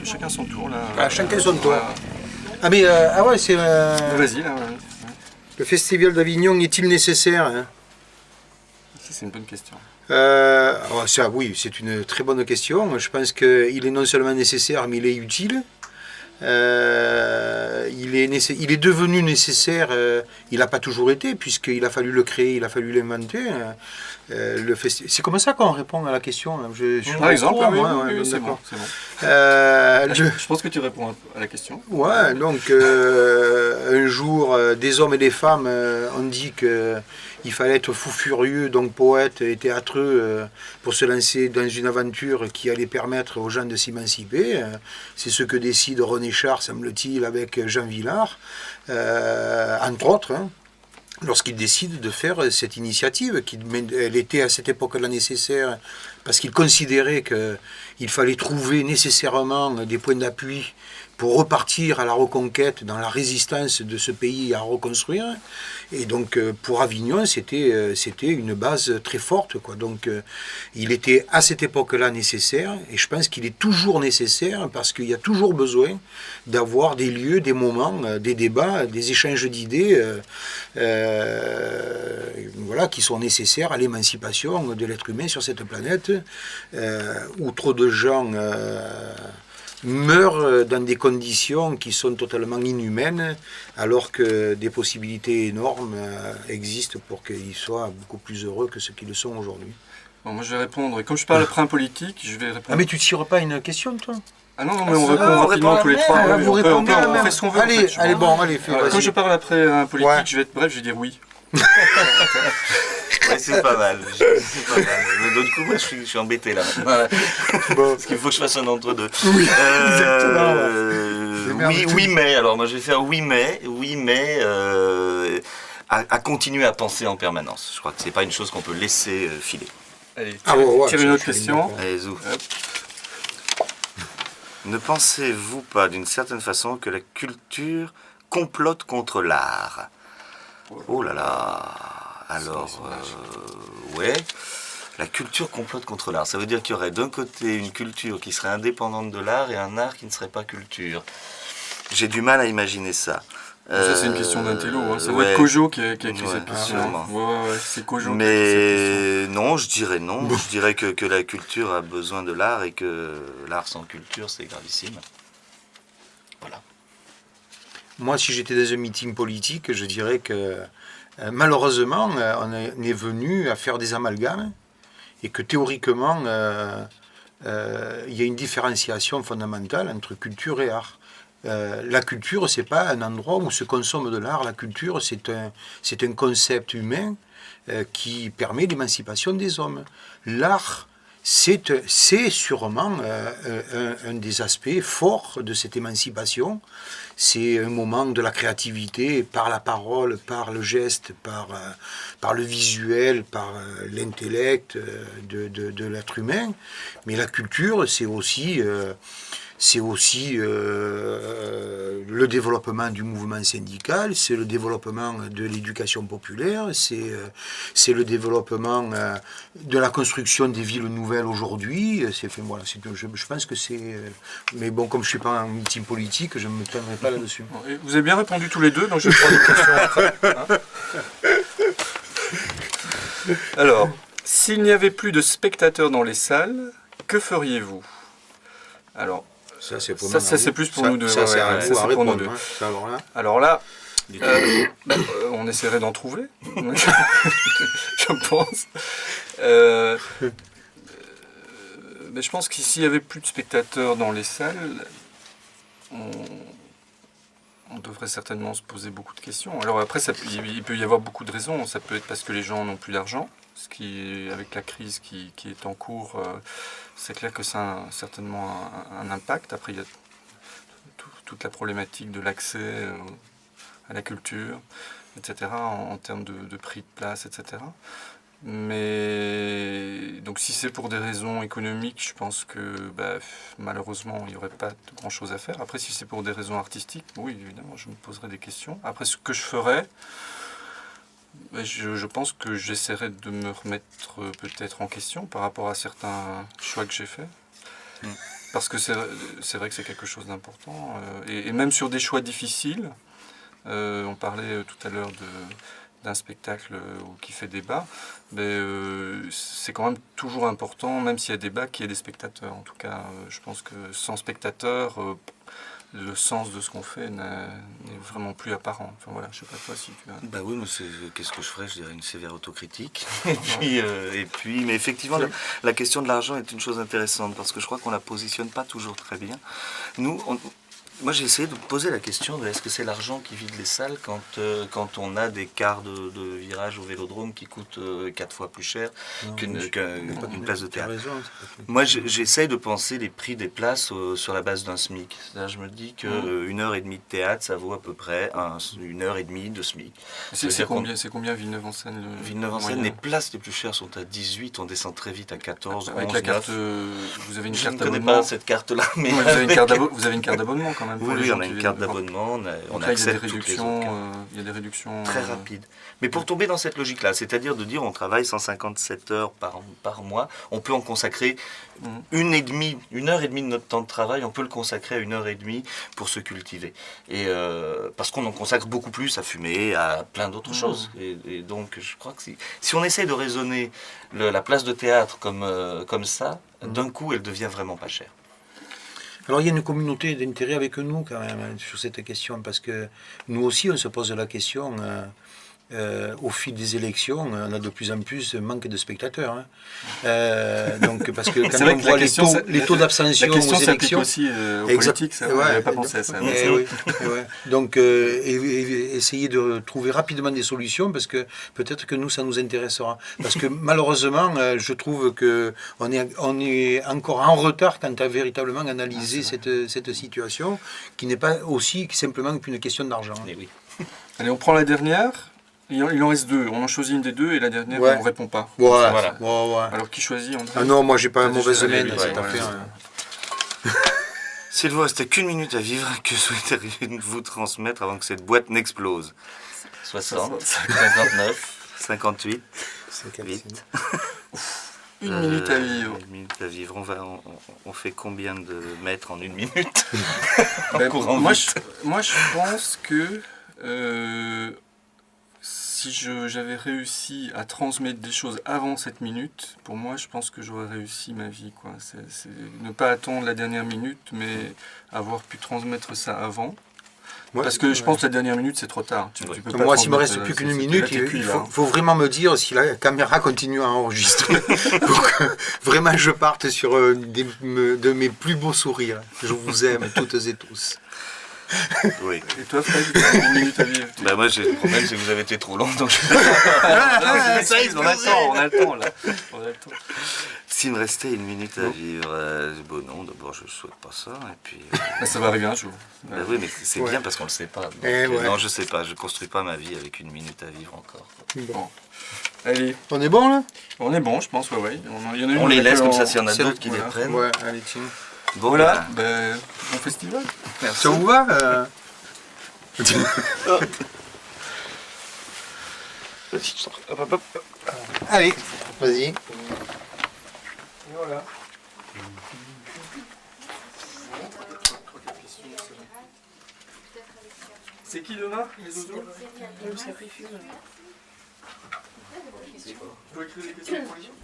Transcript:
Chacun son tour là. Ah, chacun son tour. Voilà. Ah mais ouais, c'est Vas-y là. Ouais. le Festival d'Avignon est-il nécessaire, hein? Ça, c'est une bonne question. Ça, oui, c'est une très bonne question. Je pense qu'il est non seulement nécessaire, mais il est utile. Il est devenu nécessaire, il n'a pas toujours été, puisqu'il a fallu le créer, il a fallu l'inventer. C'est comme ça qu'on répond à la question. Là. Je suis Par exemple, courant, oui, moi, oui, ouais, oui, c'est d'accord. bon. C'est bon. Le- Je pense que tu réponds à la question. Ouais, donc un jour, des hommes et des femmes ont dit qu'il fallait être fou furieux, donc poète et théâtreux, pour se lancer dans une aventure qui allait permettre aux gens de s'émanciper. C'est ce que décide René Char, semble-t-il, avec Jean Vilar, entre autres. Hein, lorsqu'il décide de faire cette initiative, elle était à cette époque-là nécessaire, parce qu'il considérait qu'il fallait trouver nécessairement des points d'appui pour repartir à la reconquête dans la résistance de ce pays à reconstruire. Et donc pour Avignon, c'était une base très forte, quoi. Donc il était à cette époque-là nécessaire, et je pense qu'il est toujours nécessaire, parce qu'il y a toujours besoin d'avoir des lieux, des moments, des débats, des échanges d'idées voilà, qui sont nécessaires à l'émancipation de l'être humain sur cette planète, où trop de gens meurent dans des conditions qui sont totalement inhumaines, alors que des possibilités énormes existent pour qu'ils soient beaucoup plus heureux que ce qu'ils le sont aujourd'hui. Bon, moi je vais répondre. Et comme je parle après un politique, je vais répondre. Ah mais tu ne tires pas une question, toi? Ah non, non, mais on répond rapidement tous les trois. Ah, vous répondez à la On même. fait ce qu'on veut. Allez, en fait, allez, bon, allez, fais, Quand vas-y. je parle après un politique, Ouais. je vais être bref, je vais dire oui. Ouais, c'est pas mal. C'est pas mal. Mais d'autre coup, moi, je suis embêté là. Voilà. Parce qu'il faut que je fasse un entre-deux. Oui, exactement. Oui, mais. Alors, moi, je vais faire oui, mais. Oui, mais. À continuer à penser en permanence. Je crois que c'est pas une chose qu'on peut laisser filer. Allez, Ah, ouais, tire une autre question. Allez, zou. Hop. Ne pensez-vous pas d'une certaine façon que la culture complote contre l'art? Oh là là. Alors, ouais, la culture complote contre l'art. Ça veut dire qu'il y aurait d'un côté une culture qui serait indépendante de l'art et un art qui ne serait pas culture. J'ai du mal à imaginer ça. Ça, c'est une question d'intello. Hein. Ça doit ouais. être Kojo qui a écrit Ouais, cette question. sûrement. Ouais, c'est Kojo qui a écrit cette question. Non, je dirais non. Je dirais que la culture a besoin de l'art et que l'art sans culture, c'est gravissime. Voilà. Moi, si j'étais dans un meeting politique, je dirais que malheureusement, on est venu à faire des amalgames et que théoriquement, il y a une différenciation fondamentale entre culture et art. La culture, c'est pas un endroit où se consomme de l'art. La culture, c'est un concept humain qui permet l'émancipation des hommes. L'art, c'est sûrement un des aspects forts de cette émancipation. C'est un moment de la créativité par la parole, par le geste, par le visuel, par l'intellect de l'être humain. Mais la culture, c'est aussi le développement du mouvement syndical, c'est le développement de l'éducation populaire, c'est le développement de la construction des villes nouvelles aujourd'hui. Voilà, je pense que c'est... mais bon, comme je ne suis pas en meeting politique, je ne me tiendrai pas là-dessus. Bon, et vous avez bien répondu tous les deux, donc je vais prendre une question après. Hein. Alors, s'il n'y avait plus de spectateurs dans les salles, que feriez-vous? Alors, ça, c'est pour c'est plus pour nous deux. Ça, c'est à ça, vous c'est à pour répondre. nous deux. Hein. Ça, Alors là, on essaierait d'en trouver, je pense. Mais je pense que s'il n'y avait plus de spectateurs dans les salles, on devrait certainement se poser beaucoup de questions. Alors après, il peut y avoir beaucoup de raisons. Ça peut être parce que les gens n'ont plus d'argent, ce qui, avec la crise qui est en cours, c'est clair que ça a certainement un impact. Après, il y a toute la problématique de l'accès à la culture, etc., en termes de prix de place, etc. Mais donc si c'est pour des raisons économiques, je pense que malheureusement il n'y aurait pas de grand chose à faire. Après si c'est pour des raisons artistiques, oui évidemment je me poserai des questions. Après ce que je ferais, Je pense que j'essaierai de me remettre peut-être en question par rapport à certains choix que j'ai faits. Parce que c'est vrai que c'est quelque chose d'important. Et même sur des choix difficiles, on parlait tout à l'heure d'un spectacle qui fait débat, mais c'est quand même toujours important, même s'il y a débat, qu'il y ait des spectateurs. En tout cas, je pense que sans spectateurs, le sens de ce qu'on fait n'est vraiment plus apparent. Enfin voilà, je sais pas toi si tu as... Bah oui, mais qu'est-ce que je ferais? Je dirais une sévère autocritique. Et puis, mais effectivement, la question de l'argent est une chose intéressante parce que je crois qu'on la positionne pas toujours très bien. Nous, moi j'ai essayé de poser la question de est-ce que c'est l'argent qui vide les salles quand on a des quarts de virage au Vélodrome qui coûtent 4 fois plus cher qu'une place de théâtre. Moi j'essaye de penser les prix des places sur la base d'un SMIC. C'est-à-dire, je me dis qu'une heure et demie de théâtre ça vaut à peu près 1h30 de SMIC. C'est combien Villeneuve-en-Seine Villeneuve-en-Seine, les places les plus chères sont à 18, on descend très vite à 14, avec 11, la carte, 9. vous avez une Je carte ne connais d'abonnement. pas cette carte-là, mais Ouais, vous avez une carte d'abonnement quand même. oui, on a une carte d'abonnement, on accepte toutes les autres cartes. Il y a des réductions Très rapides. Mais pour tomber dans cette logique-là, c'est-à-dire de dire on travaille 157 heures par mois, on peut en consacrer une heure et demie de notre temps de travail, on peut le consacrer à 1h30 pour se cultiver. Et parce qu'on en consacre beaucoup plus à fumer, à plein d'autres choses. Et donc je crois que si on essaie de raisonner la place de théâtre comme ça, d'un coup elle devient vraiment pas chère. Alors il y a une communauté d'intérêt avec nous quand même sur cette question, parce que nous aussi on se pose la question, au fil des élections, on a de plus en plus un manque de spectateurs. Donc, parce que quand on voit les taux d'abstention aux élections... aussi aux politiques, ça, on n'avait pas pensé à ça. Donc essayer de trouver rapidement des solutions, parce que peut-être que nous, ça nous intéressera. Parce que malheureusement, je trouve qu'on est encore en retard quant à véritablement analyser cette situation, qui n'est pas aussi simplement qu'une question d'argent. Oui. Allez, on prend la dernière. Il en reste deux. On en choisit une des deux et la dernière, on ne répond pas. Voilà. Alors, qui choisit, André? Ah non, moi, j'ai pas la mauvaise main dans cette affaire. S'il vous restait qu'une minute à vivre, que souhaiteriez-vous transmettre avant que cette boîte n'explose? 60, 59, 58, 8. Une minute à vivre. Une minute à vivre. On fait combien de mètres en une minute? Moi, je pense que si j'avais réussi à transmettre des choses avant cette minute, pour moi, je pense que j'aurais réussi ma vie, quoi. C'est ne pas attendre la dernière minute, mais avoir pu transmettre ça avant. Parce que je pense que la dernière minute, c'est trop tard. Moi, s'il me reste plus qu'une minute, il faut vraiment me dire si la caméra continue à enregistrer pour que vraiment je parte sur de mes plus beaux sourires. Je vous aime toutes et tous. Oui. Et toi, Fred, une minute à vivre? Moi, j'ai le problème, c'est que vous avez été trop long, donc on a le temps, là. S'il me restait une minute à vivre, bon non, d'abord je ne souhaite pas ça, et puis... ça va arriver un jour. Oui, mais c'est bien parce qu'on ne le sait pas. Donc, non, je ne sais pas, je ne construis pas ma vie avec une minute à vivre encore. Bon. Allez. On est bon, là? On est bon, je pense, ouais. On les laisse comme ça, s'il y en a d'autres qui les prennent. Ouais, allez, tiens. Bon, voilà, bon festival. Merci. Ça vous va Allez, vas-y. Voilà. C'est qui demain, les autres? Faut écrire des questions pour les autres?